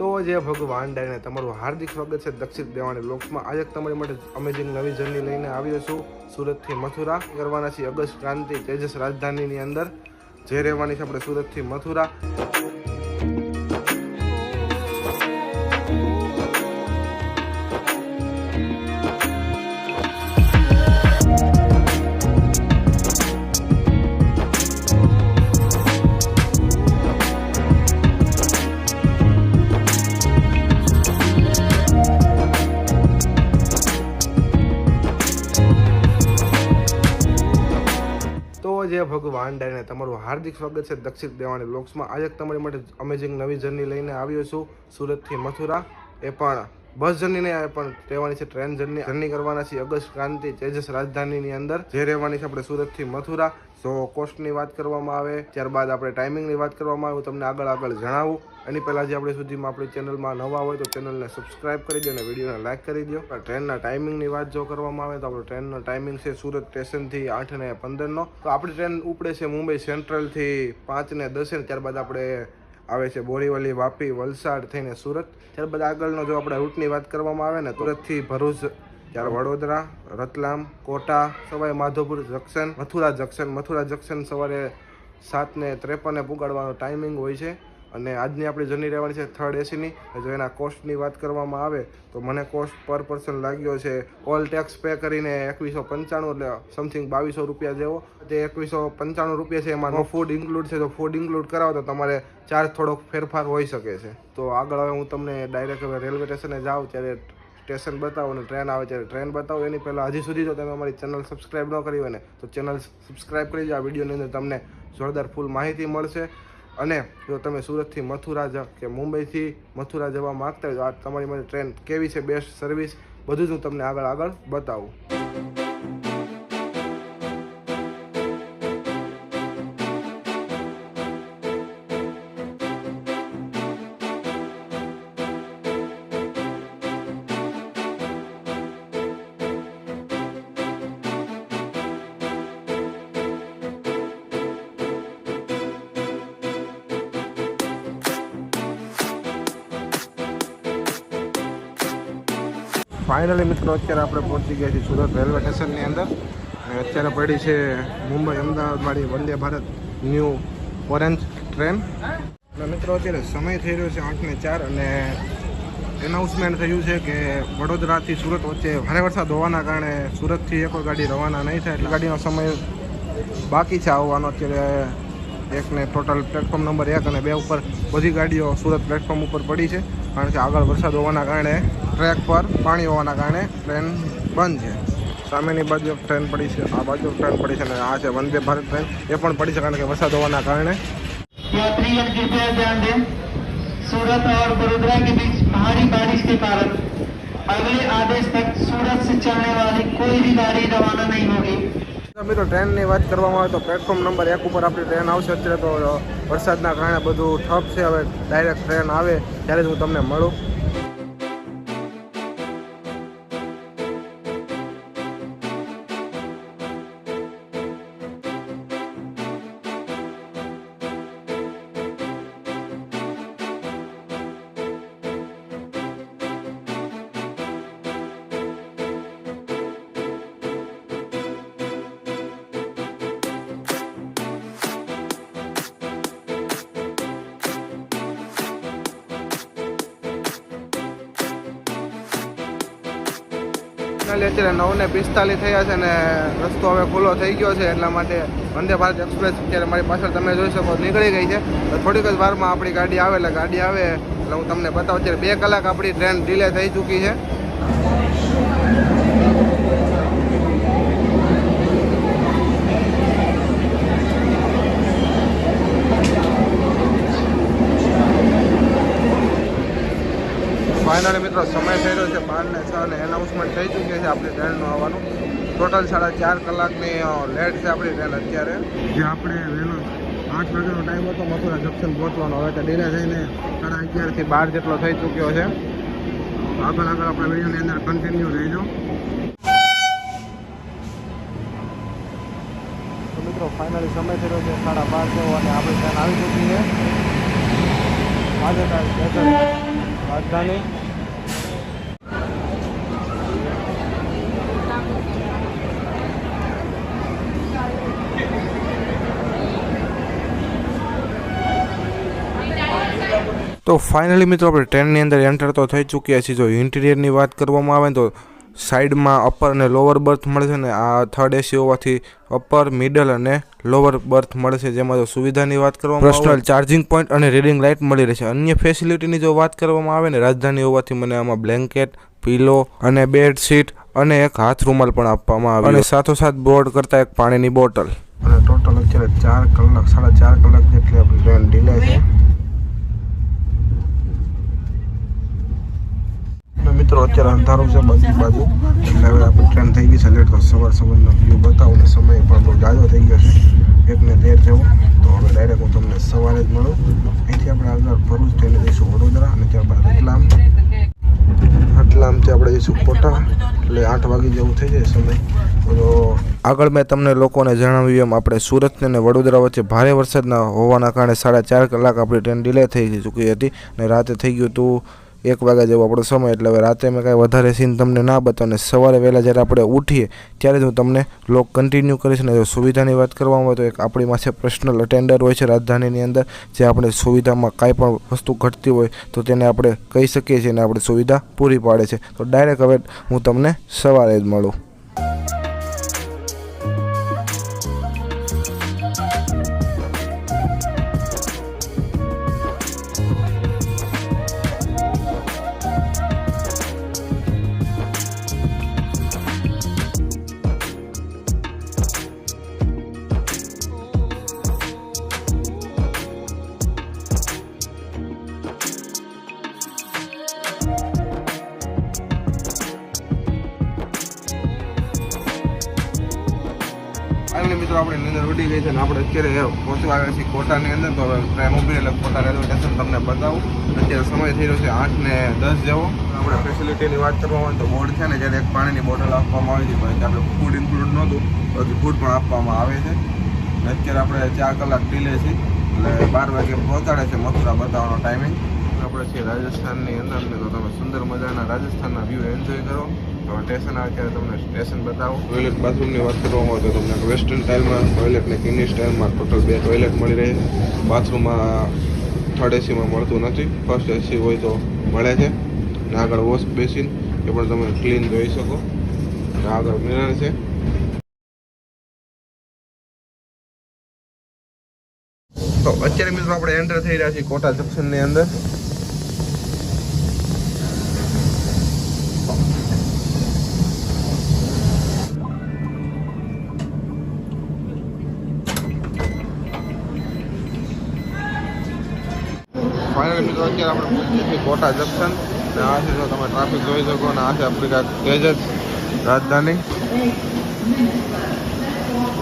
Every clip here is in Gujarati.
તો જય ભગવાન ડાયને તમારું હાર્દિક સ્વાગત છે દક્ષિણ દેવાણી બ્લોગ્સમાં। આજે તમારી માટે અમેઝિંગ નવી જર્ની લઈને આવ્યો છું। સુરતથી મથુરા કરવાના છીએ અગસ્ટ ક્રાંતિ તેજસ રાજધાનીની અંદર જે રહેવાની છે આપણે સુરતથી મથુરા। જય ભગવાન ડાયને તમારું હાર્દિક સ્વાગત છે દક્ષિણ દેવાણી બ્લોગ્સમાં। આજે તમારી માટે અમેઝિંગ નવી જર્ની લઈને આવ્યો છું સુરતથી મથુરા। એ પણ બસ જર્ની નહીં આવે પણ રહેવાની છે ટ્રેન જર્ની કરવાના છીએ અગસ્ટ ક્રાંતિ તેજસ રાજધાનીની અંદર જે રહેવાની છે આપણે સુરતથી મથુરા। તો કોસ્ટની વાત કરવામાં આવે, ત્યારબાદ આપણે ટાઈમિંગની વાત કરવામાં આવે, તમને આગળ જણાવું। એની પહેલાં જે આપણે સુધીમાં આપણી ચેનલમાં નવા હોય તો ચેનલને સબસ્ક્રાઇબ કરી દો અને વિડીયોને લાઇક કરી દો। ટ્રેનના ટાઈમિંગની વાત જો કરવામાં આવે તો આપણો ટ્રેનનો ટાઈમિંગ છે સુરત સ્ટેશનથી 8:15 તો આપણી ટ્રેન ઉપડે છે મુંબઈ સેન્ટ્રલથી 5:10, ત્યારબાદ આપણે આવે છે બોરીવલી, વાપી, વલસાડ થઈને સુરત। ત્યારબાદ આગળનો જો આપણે રૂટની વાત કરવામાં આવે ને સુરતથી ભરૂચ, ત્યારે વડોદરા, રતલામ, કોટા, સવાઈ માધોપુર જંકશન, મથુરા જંકશન સવારે 7:53 પુગાડવાનો ટાઈમિંગ હોય છે। અને આજની આપણી જર્ની રહેવાની છે થર્ડ એસીની। જો એના કોસ્ટની વાત કરવામાં આવે તો મને કોસ્ટ પર પર્સન લાગ્યો છે ઓલ ટેક્સ પે કરીને 2195, એટલે સમથિંગ 2200 રૂપિયા જેવો। તે 2195 રૂપિયા છે, એમાં નો ફૂડ ઇન્ક્લુડ છે। તો ફૂડ ઇન્ક્લુડ કરાવો તો તમારે ચાર્જ થોડોક ફેરફાર હોઈ શકે છે। તો આગળ હવે હું તમને ડાયરેક્ટ હવે રેલવે સ્ટેશને જાઉં ત્યારે સ્ટેશન બતાવો અને ટ્રેન આવે ત્યારે ટ્રેન બતાવો। એની પહેલાં હજી સુધી જો તમે અમારી ચેનલ સબસ્ક્રાઈબ ન કરી હોય ને તો ચેનલ સબસ્ક્રાઈબ કરી દો। આ વિડીયોની અંદર તમને જોરદાર ફૂલ માહિતી મળશે। અને જો તમે સુરતથી મથુરા કે મુંબઈથી મથુરા જવા માગતા હોય તો આ તમારી માટે ટ્રેન કેવી છે, બેસ્ટ સર્વિસ, બધું જ હું તમને આગળ બતાવું। ફાઇનલી મિત્રો અત્યારે આપણે પહોંચી ગયા છીએ સુરત રેલવે સ્ટેશનની અંદર અને અત્યારે પડી છે Mumbai અમદાવાદવાળી Vande Bharat new orange train. અને મિત્રો અત્યારે સમય થઈ રહ્યો છે 8:04 અને એનાઉન્સમેન્ટ થયું છે કે વડોદરાથી સુરત વચ્ચે ભારે વરસાદ હોવાના કારણે સુરતથી એક ગાડી રવાના નહીં થાય, એટલે ગાડીનો સમય બાકી છે આવવાનો। અત્યારે એકને ટોટલ પ્લેટફોર્મ નંબર 1 અને 2 ઉપર બધી ગાડીઓ સુરત પ્લેટફોર્મ ઉપર પડી છે, કારણ કે આગળ વરસાદ હોવાના કારણે ટ્રેક પર પાણી હોવાના કારણે ટ્રેન બંધ છે। સામેની બાજુ ટ્રેન પડી છે, આ બાજુ ટ્રેન પડી છે અને આ છે વંદે ભારત ટ્રેન, એ પણ પડી છે કારણ કે વરસાદ હોવાના કારણે। यात्रीगण कृपया ध्यान दें, सूरत और बड़ोदरा के बीच भारी बारिश के कारण अगले आदेश तक सूरत से चलने वाली कोई भी गाड़ी रवाना नहीं होगी। મિત્રો ટ્રેનની વાત કરવામાં આવે તો પ્લેટફોર્મ નંબર 1 ઉપર આપણી ટ્રેન આવશે। અત્યારે તો વરસાદના કારણે બધું ઠપ છે, હવે ડાયરેક્ટ ટ્રેન આવે ત્યારે જ હું તમને મળું। અત્યારે 9:45 થયા છે અને રસ્તો હવે ખુલ્લો થઈ ગયો છે, એટલા માટે વંદે ભારત એક્સપ્રેસ અત્યારે મારી પાછળ તમે જોઈ શકો નીકળી ગઈ છે। થોડીક જ વારમાં આપણી ગાડી આવે એટલે હું તમને બતાવું। અત્યારે 2 કલાક આપણી ટ્રેન ડિલે થઈ ચૂકી છે। ફાઇનલી મિત્રો સમય થઈ રહ્યો છે 12:06 અને એનાઉન્સમેન્ટ થઈ ચૂકી છે આપણી ટ્રેનનું આવવાનું। ટોટલ 4.5 કલાકની લેટ છે આપણી ટ્રેન અત્યારે, જે આપણે વહેલો 8 વાગ્યાનો ટાઈમ હતો મથુરા જંકશન પહોંચવાનો, હવે તો ડિલે થઈને 11:30 થી 12 જેટલો થઈ ચૂક્યો છે। આગળ આપણા વિડીયોની અંદર કન્ટિન્યુ રહેજો। તો મિત્રો ફાઇનલી સમય થઈ રહ્યો છે 12:30 જેવો અને આપણી ટ્રેન આવી ચૂકી છે। આજે રાજધાની. તો ફાઇનલી મિત્રો આપણે ટ્રેનની અંદર એન્ટર તો થઈ ચૂક્યા છીએ. જો ઇન્ટિરિયરની વાત કરવામાં આવે તો સાઈડમાં અપર અને લોઅર બર્થ મળે છે, ને આ થર્ડ એસી હોવાથી અપર, મિડલ અને લોઅર બર્થ મળે છે. જેમાં જો સુવિધાની વાત કરવામાં આવે, પર્સનલ ચાર્જિંગ પોઈન્ટ અને રીડિંગ લાઇટ મળી રહેશે. અન્ય ફેસિલિટીની જો વાત કરવામાં આવે ને, રાજધાની હોવાથી મને આમાં બ્લેન્કેટ, પીલો અને બેડશીટ અને એક હાથ રૂમાલ પણ આપવામાં આવ્યો, અને સાથોસાથ બોર્ડ કરતાં એક પાણીની બોટલ. અને ટોટલ અત્યારે 4 કલાક 4.5 કલાક જેટલી આપણી ટ્રેન ડીલે છે. મિત્રો અત્યારે અંધારું છે બધી બાજુ, એટલે હવે આપણી ટ્રેન થઈ ગઈ છે લેટ. તો સવારનો વ્યૂ બતાવું ને સમય પણ બહુ જાજો થઈ ગયો છે, 1:13 જેવો. તો હવે ડાયરેક્ટ હું તમને સવારે જ મળું. અહીંથી આપણે આગળ ભરૂચ થઈને જઈશું વડોદરા, અને ત્યારબાદ રતલામથી આપણે જઈશું કોટા, એટલે 8 વાગે જેવું થઈ જાય સમય. તો આગળ મેં તમને લોકોને જણાવ્યું એમ આપણે સુરત અને વડોદરા વચ્ચે ભારે વરસાદના હોવાના કારણે 4.5 કલાક આપણી ટ્રેન ડિલે થઈ ચૂકી હતી, અને રાતે થઈ ગયું હતું 1 વાગ્યા જેવો આપણો સમય. એટલે હવે રાતે મેં કાંઈ વધારે સીન તમને ના બતાવું, ને સવારે વહેલા જ્યારે આપણે ઉઠીએ ત્યારે જ હું તમને લોક કન્ટિન્યુ કરીશ. ને જો સુવિધાની વાત કરવામાં આવે તો એક આપણી પાસે પર્સનલ અટેન્ડર હોય છે રાજધાનીની અંદર, જે આપણે સુવિધામાં કાંઈ પણ વસ્તુ ઘટતી હોય તો તેને આપણે કહી શકીએ છીએ, અને આપણે સુવિધા પૂરી પાડે છે. તો ડાયરેક્ટ હવે હું તમને સવારે જ મળું. ફાઇનલી મિત્રો આપણે નીંદર ઉડી ગઈ છે, ને આપણે અત્યારે પહોંચવા આવ્યા છીએ કોટાની અંદર. તો હવે ટ્રેન ઊભી એટલે કોટા રેલવે સ્ટેશન તમને બતાવું. અત્યારે સમય થઈ રહ્યો છે 8:10 જેવો. આપણે ફેસિલિટીની વાત કરવામાં આવે તો બોર્ડ છે ને, જ્યારે એક પાણીની બોટલ આપવામાં આવી હતી, પણ આપણે ફૂડ ઇન્ક્લુડ નહોતું, બાકી ફૂડ પણ આપવામાં આવે છે. અત્યારે આપણે 4 કલાક ડીલે છે, એટલે 12 વાગે પહોંચાડે છે મથુરા બતાવવાનો ટાઈમિંગ. આપણે છીએ રાજસ્થાનની અંદર, ને તો તમે સુંદર મજાના રાજસ્થાનના વ્યૂ એન્જોય કરો. તો સ્ટેશન આવે ત્યારે તમને સ્ટેશન બતાવો. ટોયલેટ બાથરૂમની વાત કરવામાં આવે તો તમને વેસ્ટર્ન સ્ટાઇલમાં ટોયલેટ ને કિની સ્ટાઇલમાં ટોટલ 2 ટોયલેટ મળી રહે છે. બાથરૂમમાં થર્ડ એસીમાં મળતું નથી, ફર્સ્ટ એસી હોય તો મળે છે. અને આગળ વોશ બેસિન એ પણ તમે ક્લીન જોઈ શકો. અને આગળ મિરર છે. તો અત્યારે મિત્રો આપણે એન્ટર થઈ રહ્યા છીએ કોટા જંકશનની અંદર. ફાઇનલી મિત્રો અત્યારે આપણે પહોંચીએ છીએ કોટા જંકશન, અને આ છે જો તમે ટ્રાફિક જોઈ શકો, અને આ છે આપણી તેજ રાજધાની.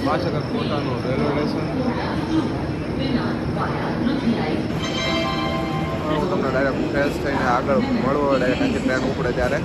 પાછળ કોટાનું રેલવે સ્ટેશન. હું તમને ડાયરેક્ટ ફ્રેશ થઈને આગળ મળવો ડાયરેક્ટ અહીંથી ટ્રેન ઉપડે ત્યારે.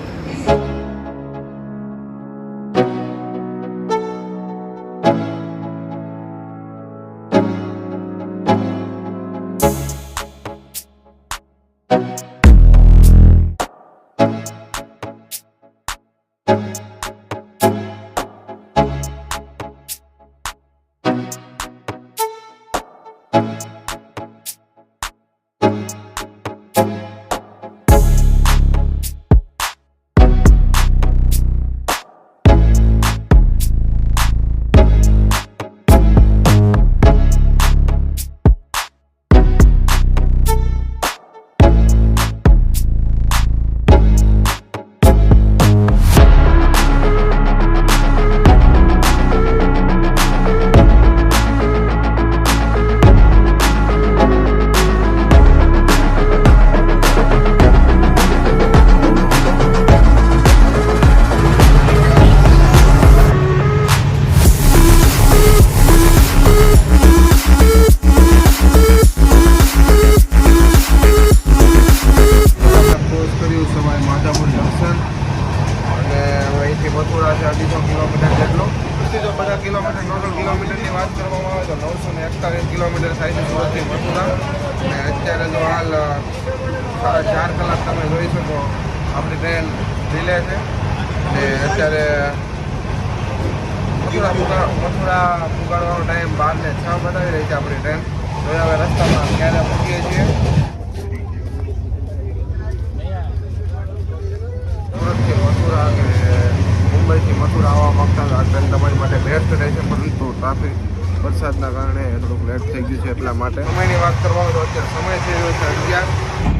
તમે જોઈ શકો આપણી ટ્રેન ડીલે છે અને અત્યારે મથુરા પુગાડવાનો ટાઈમ 12:06 બતાવી રહી છે આપણી ટ્રેન. તો હવે રસ્તામાં ક્યારે પહોંચીએ છીએ. સુરતથી મથુરા કે મુંબઈથી મથુરા આવવા માંગતા આ ટ્રેન તમારી માટે બેસ્ટ રહેશે, પરંતુ ટ્રાફિક વરસાદના કારણે થોડુંક લેટ થઈ ગયું છે. એટલા માટે સમયની વાત કરવા તો અત્યારે સમય થઈ રહ્યો છે 11.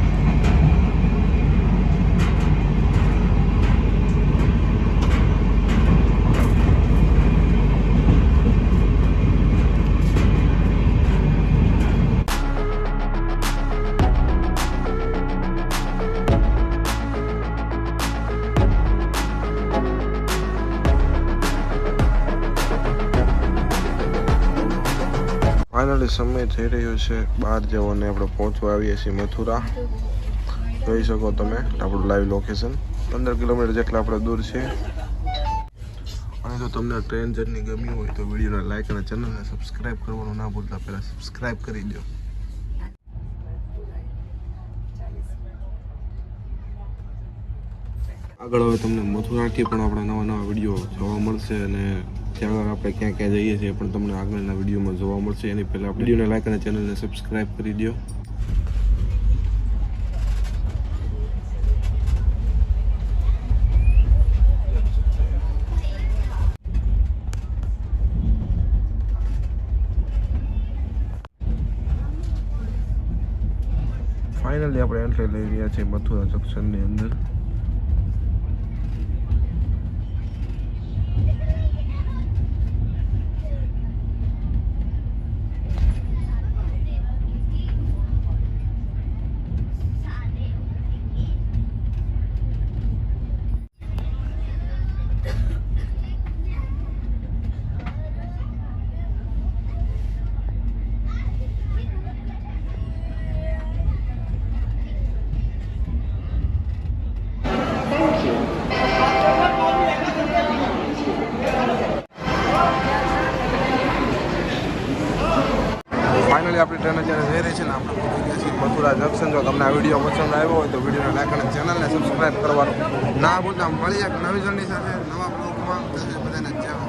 ફાઇનલી સમય થઈ રહ્યો છે 12 જેવો અને આપણે પહોંચવા આવીએ છીએ મથુરા. જોઈ શકો તમે આપણું લાઈવ લોકેશન 15 કિલોમીટર જેટલા આપણે દૂર છે. અને જો તમને ટ્રેન જર્ની ગમી હોય તો વિડીયોને લાઈક અને ચેનલને સબસ્ક્રાઈબ કરવાનું ના ભૂલતા, પહેલાં સબસ્ક્રાઈબ કરી દો. આગળ હવે તમને મથુરાથી પણ આપણા નવા વિડીયો જોવા મળશે અને ત્યાં આગળ આપણે ક્યાં ક્યાં જઈએ છીએ પણ તમને આગળના વિડીયોમાં જોવા મળશે. એની પહેલાં આપણે વિડીયોને લાઈક અને ચેનલને સબસ્ક્રાઈબ કરી દો. ફાઇનલી આપણે એન્ટ્રી લઈ રહ્યા છીએ મથુરા જંકશનની અંદર. ફાઇનલી આપણી ટ્રેન અત્યારે જઈ રહી છે ને આપણે પહોંચી ગયા છીએ મથુરા જંકશન. જો તમને આ વિડીયો પસંદ આવ્યો હોય તો વિડીયોને લાઈક અને ચેનલને સબસ્ક્રાઈબ કરવાનું ના ભૂલતા. મળીએ એક નવી જર્ની સાથે નવા બ્લોગમાં. બધાને જય